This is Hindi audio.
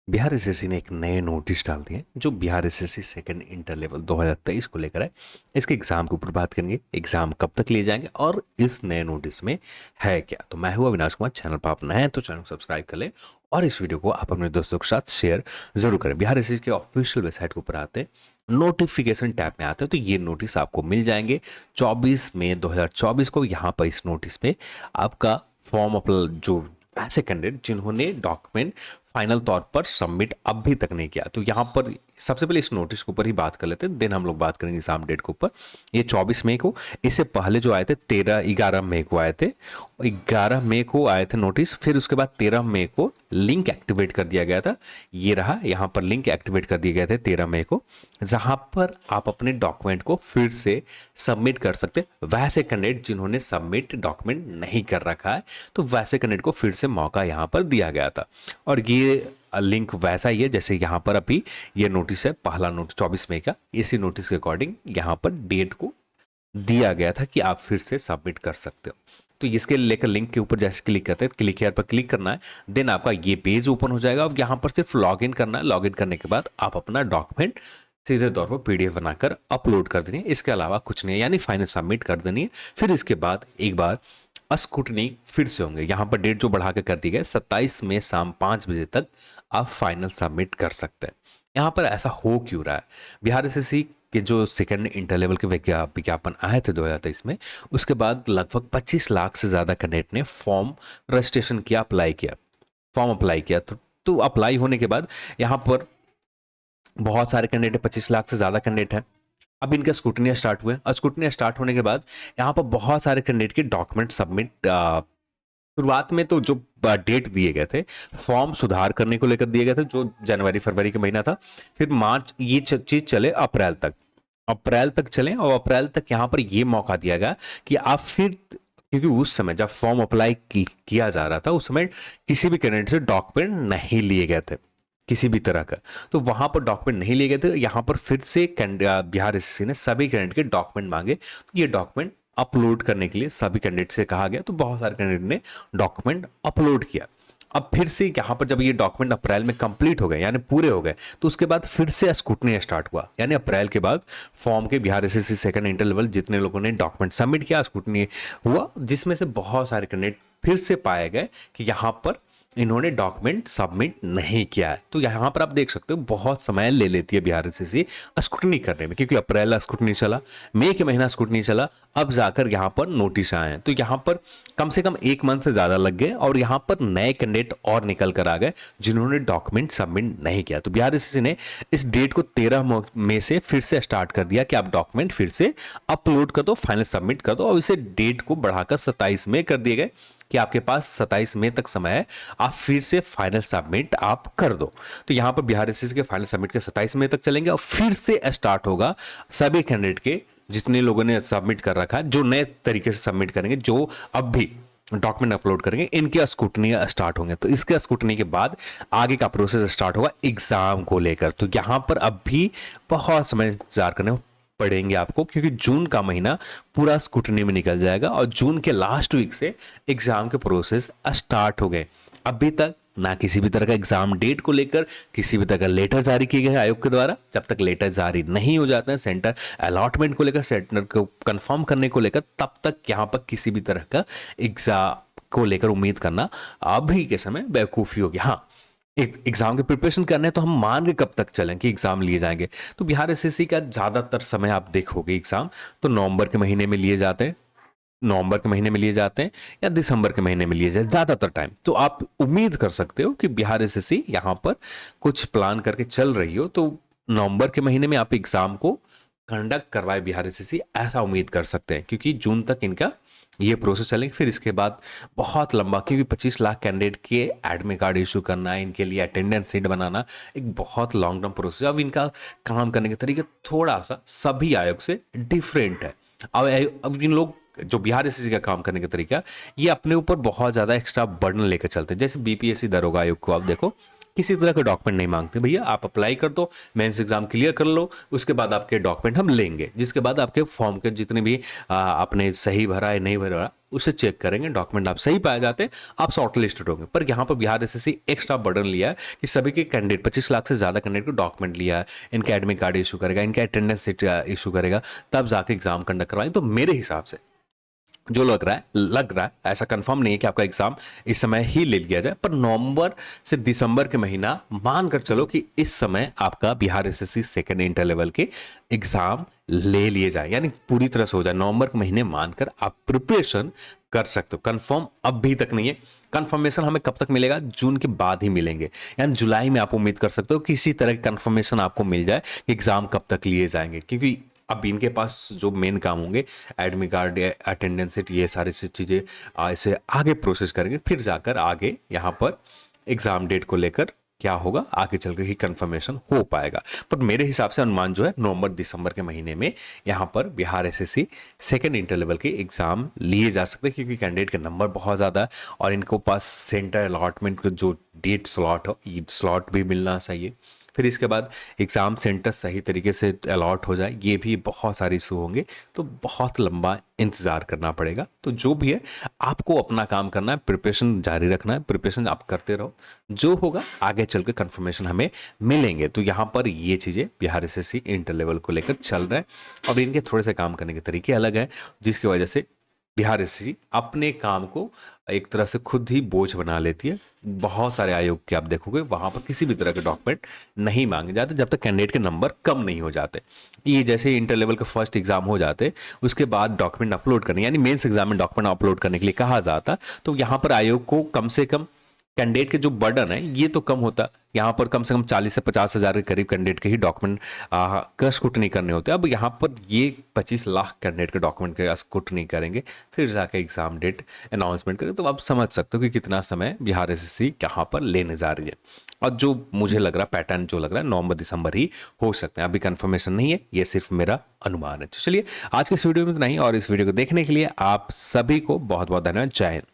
बिहार एसएससी ने एक नए नोटिस डाल दिए जो Bihar SSC second inter level 2023 को लेकर है। इसके एग्जाम के ऊपर बात करेंगे, एग्जाम कब तक लिए जाएंगे और इस नए नोटिस में है क्या। तो मैं हूं अविनाश कुमार, चैनल पर आप नए हैं तो चैनल को सब्सक्राइब कर लें और इस वीडियो को आप अपने दोस्तों के साथ शेयर जरूर करें। बिहार एसएससी के ऑफिशियल वेबसाइट के ऊपर आते हैं, नोटिफिकेशन टैब में आते हैं तो ये नोटिस आपको मिल जाएंगे 24 मई 2024 को। यहाँ पर इस नोटिस में आपका फॉर्म जो ऐसे कैंडिडेट जिन्होंने डॉक्यूमेंट फाइनल तौर पर सबमिट अभी तक नहीं किया, तो यहाँ पर सबसे पहले इस नोटिस के ऊपर ही बात कर लेते हैं, देन हम लोग बात करेंगे एग्जाम डेट के ऊपर। ये 24 मई को, इससे पहले जो आए थे 11 को आए थे, 11 मई को आए थे नोटिस। फिर उसके बाद 13 मई को लिंक एक्टिवेट कर दिया गया था। ये रहा, यहाँ पर लिंक एक्टिवेट कर दिए गए थे 13 मई को, जहाँ पर आप अपने डॉक्यूमेंट को फिर से सबमिट कर सकते। वैसे कैंडिडेट जिन्होंने सबमिट डॉक्यूमेंट नहीं कर रखा है, तो वैसे कैंडिडेट को फिर से मौका यहाँ पर दिया गया था। और ये लिंक वैसा ही है जैसे यहाँ पर अभी ये नोटिस है, पहला नोटिस 24 मई का। इसी नोटिस के अकॉर्डिंग यहाँ पर डेट को दिया गया था कि आप फिर से सबमिट कर सकते हो। तो इसके लेकर लिंक के ऊपर जैसे क्लिक करते हैं, क्लिक हेयर पर क्लिक करना है, देन आपका ये पेज ओपन हो जाएगा और यहाँ पर सिर्फ लॉगिन करना है। लॉगिन करने के बाद आप अपना डॉक्यूमेंट सीधे तौर पर पीडीएफ बनाकर अपलोड कर देनी है। इसके अलावा कुछ नहीं है, यानी फाइनल सबमिट कर देनी है। फिर इसके बाद एक बार स्क्रूटनी फिर से होंगे। यहाँ पर डेट जो बढ़ा के कर दी गई 27 मई शाम 5 बजे तक आप फाइनल सबमिट कर सकते हैं। यहाँ पर ऐसा हो क्यों रहा है? बिहार एसएससी के जो सेकेंड इंटर लेवल के विज्ञापन आए थे 2023 में, उसके बाद लगभग 25 लाख से ज़्यादा कैंडिडेट ने फॉर्म रजिस्ट्रेशन किया, फॉर्म अप्लाई किया। तो अप्लाई होने के बाद यहाँ पर बहुत सारे कैंडिडेट, 25 लाख से ज़्यादा कैंडिडेट हैं। अब इनका स्क्रूटनी स्टार्ट हुए और स्क्रूटनी स्टार्ट होने के बाद यहाँ पर बहुत सारे कैंडिडेट के डॉक्यूमेंट सबमिट, शुरुआत में तो जो डेट दिए गए थे फॉर्म सुधार करने को लेकर दिए गए थे, जो जनवरी फरवरी का महीना था। फिर मार्च, ये चीज चले अप्रैल तक चले और अप्रैल तक यहाँ पर ये मौका दिया गया कि आप फिर, क्योंकि उस समय जब फॉर्म अप्लाई किया जा रहा था उस समय किसी भी कैंडिडेट से डॉक्यूमेंट नहीं लिए गए थे, किसी भी तरह का। तो वहां पर डॉक्यूमेंट नहीं लिए गए थे, यहाँ पर फिर से बिहार एसएससी ने सभी कैंडिडेट के डॉक्यूमेंट मांगे। तो ये डॉक्यूमेंट अपलोड करने के लिए सभी कैंडिडेट से कहा गया, तो बहुत सारे कैंडिडेट ने डॉक्यूमेंट अपलोड किया। अब फिर से यहाँ पर जब ये डॉक्यूमेंट अप्रैल में कंप्लीट हो गए, यानी पूरे हो गए, तो उसके बाद फिर से स्क्रूटनी स्टार्ट हुआ। यानी अप्रैल के बाद फॉर्म के Bihar SSC second inter level जितने लोगों ने डॉक्यूमेंट सबमिट किया, स्क्रूटनी हुआ, जिसमें से बहुत सारे कैंडिडेट फिर से पाए गए कि यहाँ पर इन्होंने डॉक्यूमेंट सबमिट नहीं किया है। तो यहाँ पर आप देख सकते हो बहुत समय ले लेती है बिहार एसएससी स्क्रूटनी करने में, क्योंकि अप्रैल स्क्रूटनी चला, मई के महीना स्क्रूटनी चला, अब जाकर यहाँ पर नोटिस आए हैं। तो यहाँ पर कम से कम 1 मंथ से ज़्यादा लग गए और यहाँ पर नए कैंडिडेट और निकल कर आ गए जिन्होंने डॉक्यूमेंट सबमिट नहीं किया। तो बिहार एसएससी ने इस डेट को 13 मई से फिर से स्टार्ट कर दिया कि आप डॉक्यूमेंट फिर से अपलोड कर दो, फाइनल सबमिट कर दो, और इसे डेट को बढ़ाकर 27 मई कर दिए गए कि आपके पास 27 मई तक समय है, आप फिर से फाइनल सबमिट आप कर दो। तो यहाँ पर बिहार एसएससी के फाइनल सबमिट के 27 मई तक चलेंगे और फिर से स्टार्ट होगा सभी कैंडिडेट के, जितने लोगों ने सबमिट कर रखा है, जो नए तरीके से सबमिट करेंगे, जो अब भी डॉक्यूमेंट अपलोड करेंगे, इनके स्क्रूटनी स्टार्ट होंगे। तो इसके स्क्रूटनी के बाद आगे का प्रोसेस स्टार्ट होगा एग्जाम को लेकर। तो यहाँ पर अब भी बहुत समय इंतजार करने पड़ेंगे आपको, क्योंकि जून का महीना पूरा स्क्रूटनी में निकल जाएगा और जून के लास्ट वीक से एग्जाम के प्रोसेस स्टार्ट हो गए। अभी तक ना किसी भी तरह का एग्जाम डेट को लेकर किसी भी तरह का लेटर जारी किए गए आयोग के द्वारा। जब तक लेटर जारी नहीं हो जाते हैं सेंटर अलॉटमेंट को लेकर, सेंटर को कंफर्म करने को लेकर, तब तक यहाँ पर किसी भी तरह का एग्जाम को लेकर उम्मीद करना अभी के समय बेवकूफ़ी होगी। हाँ, एक एग्जाम की प्रिपरेशन करने हैं तो हम मान के कब तक चलें कि एग्जाम लिए जाएंगे? तो बिहार एसएससी का ज़्यादातर समय आप देखोगे एग्जाम तो नवंबर के महीने में लिए जाते हैं, या दिसंबर के महीने में लिए जाए ज़्यादातर टाइम। तो आप उम्मीद कर सकते हो कि बिहार एसएससी यहाँ पर कुछ प्लान करके चल रही हो, तो नवंबर के महीने में आप एग्जाम को कंडक्ट करवाए बिहार एसएससी, ऐसा उम्मीद कर सकते हैं, क्योंकि जून तक इनका ये प्रोसेस चलेंगे। फिर इसके बाद बहुत लंबा, क्योंकि 25 लाख कैंडिडेट के एडमिट कार्ड इशू करना है, इनके लिए अटेंडेंस शीट बनाना, एक बहुत लॉन्ग टर्म प्रोसेस। अब इनका काम करने के तरीके थोड़ा सा सभी आयोग से डिफरेंट है। अब इन लोग जो बिहार एसएससी का काम करने का तरीका, ये अपने ऊपर बहुत ज़्यादा एक्स्ट्रा बर्डन लेकर चलते हैं। जैसे बीपीएससी दरोगा आयोग को आप देखो, किसी तरह का डॉक्यूमेंट नहीं मांगते। भैया आप अप्लाई कर दो, मेंस एग्जाम क्लियर कर लो, उसके बाद आपके डॉक्यूमेंट हम लेंगे, जिसके बाद आपके फॉर्म के जितने भी आपने सही भरा है नहीं भरा उसे चेक करेंगे, डॉक्यूमेंट आप सही पाए जाते हैं, आप शॉर्ट लिस्टेड होंगे। पर यहाँ पर बिहार एसएससी एक्स्ट्रा बर्डन लिया है कि सभी के कैंडिडेट 25 लाख से ज़्यादा कैंडिडेट को डॉक्यूमेंट लिया है, इनका एडमिट कार्ड इशू करेगा, इनका अटेंडेंस सीट इशू करेगा, तब जाके एग्जाम कंडक्ट करवाएंगे। तो मेरे हिसाब से जो लग रहा है ऐसा कंफर्म नहीं है कि आपका एग्जाम इस समय ही ले लिया जाए, पर नवंबर से दिसंबर के महीना मानकर चलो कि इस समय आपका Bihar SSC second inter level के एग्जाम ले लिए जाए, यानी पूरी तरह से हो जाए। नवंबर के महीने मानकर आप प्रिपरेशन कर सकते हो। कंफर्म अभी तक नहीं है, कंफर्मेशन हमें कब तक मिलेगा? जून के बाद ही मिलेंगे, यानी जुलाई में आप उम्मीद कर सकते हो कि इसी तरह की कंफर्मेशन आपको मिल जाए कि एग्जाम कब तक लिए जाएंगे, क्योंकि अब इनके पास जो मेन काम होंगे एडमिट कार्ड या अटेंडेंस सीट, ये सारी चीज़ें इसे आगे प्रोसेस करेंगे, फिर जाकर आगे यहाँ पर एग्ज़ाम डेट को लेकर क्या होगा आगे चल के ही कंफर्मेशन हो पाएगा। पर मेरे हिसाब से अनुमान जो है नवंबर दिसंबर के महीने में यहाँ पर Bihar SSC second inter level के एग्ज़ाम लिए जा सकते हैं, क्योंकि कैंडिडेट के नंबर बहुत ज़्यादा है और इनको पास सेंटर अलॉटमेंट जो डेट स्लॉट हो, ये स्लॉट भी मिलना चाहिए। फिर इसके बाद एग्ज़ाम सेंटर सही तरीके से अलॉट हो जाए, ये भी बहुत सारे इशू होंगे, तो बहुत लंबा इंतज़ार करना पड़ेगा। तो जो भी है आपको अपना काम करना है, प्रिपरेशन जारी रखना है, प्रिपरेशन आप करते रहो, जो होगा आगे चल के कन्फर्मेशन हमें मिलेंगे। तो यहाँ पर ये चीज़ें बिहार एसएससी इंटर लेवल को लेकर चल रहे हैं और इनके थोड़े से काम करने के तरीके अलग हैं, जिसकी वजह से बिहार एसएससी अपने काम को एक तरह से खुद ही बोझ बना लेती है। बहुत सारे आयोग के आप देखोगे वहाँ पर किसी भी तरह के डॉक्यूमेंट नहीं मांगे जाते जब तक कैंडिडेट के नंबर कम नहीं हो जाते। ये जैसे इंटर लेवल के फर्स्ट एग्जाम हो जाते उसके बाद डॉक्यूमेंट अपलोड करने, यानी मेंस एग्जाम में डॉक्यूमेंट अपलोड करने के लिए कहा जाता, तो यहाँ पर आयोग को कम से कम कैंडिडेट के जो बर्डन है ये तो कम होता। यहाँ पर कम से कम 40 से 50 हज़ार के करीब कैंडिडेट के ही डॉक्यूमेंट का स्क्रूटनी करने होते हैं। अब यहाँ पर ये 25 लाख कैंडिडेट के डॉक्यूमेंट का स्क्रूटनी करेंगे, फिर जाकर एग्जाम डेट अनाउंसमेंट करें, तो आप समझ सकते हो कि कितना समय बिहार एसएससी यहाँ पर लेने जा रही है। और जो मुझे लग रहा पैटर्न जो लग रहा है नवंबर दिसंबर ही हो सकते हैं, अभी कंफर्मेशन नहीं है, ये सिर्फ मेरा अनुमान है। तो चलिए आज के इस वीडियो में इतना ही, और इस वीडियो को देखने के लिए आप सभी को बहुत बहुत धन्यवाद। जय हिंद।